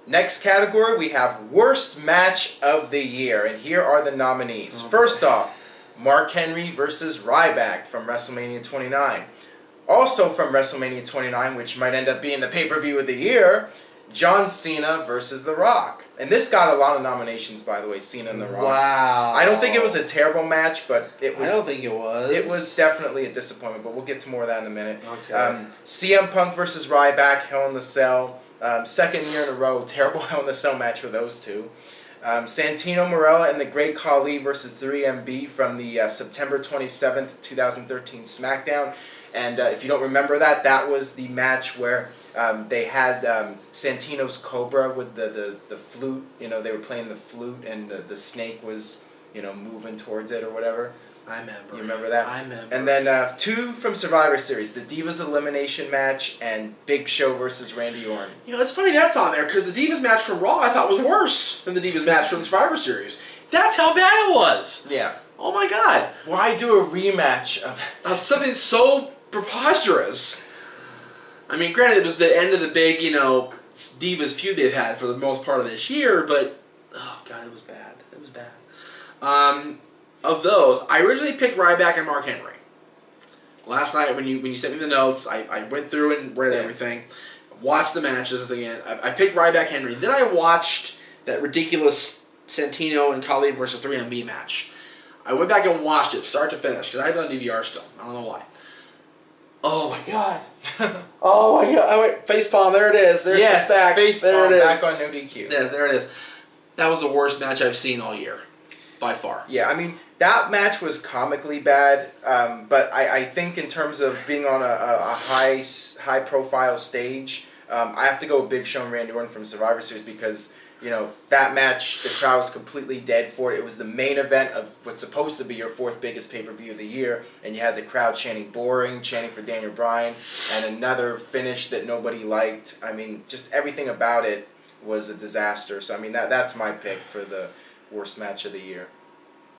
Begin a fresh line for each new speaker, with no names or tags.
Next category, we have Worst Match of the Year. And here are the nominees.
Okay.
First off, Mark Henry versus Ryback from WrestleMania 29. Also from WrestleMania 29, which might end up being the pay-per-view of the year, John Cena versus The Rock. And this got a lot of nominations, by the way, Cena and The Rock.
Wow.
I don't think it was a terrible match, but it was...
I don't think it was.
It was definitely a disappointment, but we'll get to more of that in a minute.
Okay.
CM Punk versus Ryback, Hell in the Cell. Second year in a row, terrible Hell in the Cell match for those two. Santino Marella and the Great Khali versus 3MB from the September 27th, 2013 SmackDown. And if you don't remember that, that was the match where they had Santino's Cobra with the flute. You know, they were playing the flute and the snake was, you know, moving towards it or whatever.
I remember.
You remember that?
I remember.
And then two from Survivor Series, the Divas Elimination match and Big Show versus Randy Orton.
You know, it's funny that's on there because the Divas match from Raw I thought was worse than the Divas match from the Survivor Series. That's how bad it was.
Yeah.
Oh my God.
Why do a rematch of
something so preposterous? I mean, granted, it was the end of the big, you know, Divas feud they've had for the most part of this year, but oh God, it was bad. It was bad. Of those, I originally picked Ryback and Mark Henry. Last night, when you sent me the notes, I went through and read everything, watched the matches again. I picked Ryback Henry. Then I watched that ridiculous Santino and Khali versus 3MB match. I went back and watched it, start to finish, because I have it on DVR still. I don't know why. Oh my God. Oh my God. Oh, wait, facepalm, there it is. There's
yes,
back.
facepalm,
there it is.
back on No DQ.
Yeah, there it is. That was the worst match I've seen all year. By far.
Yeah, I mean, that match was comically bad, but I think in terms of being on a high profile stage, I have to go with Big Show and Randy Orton from Survivor Series because, you know, that match, the crowd was completely dead for it. It was the main event of what's supposed to be your fourth biggest pay-per-view of the year, and you had the crowd chanting boring, chanting for Daniel Bryan, and another finish that nobody liked. I mean, just everything about it was a disaster. So, I mean, that's my pick for the worst match of the year.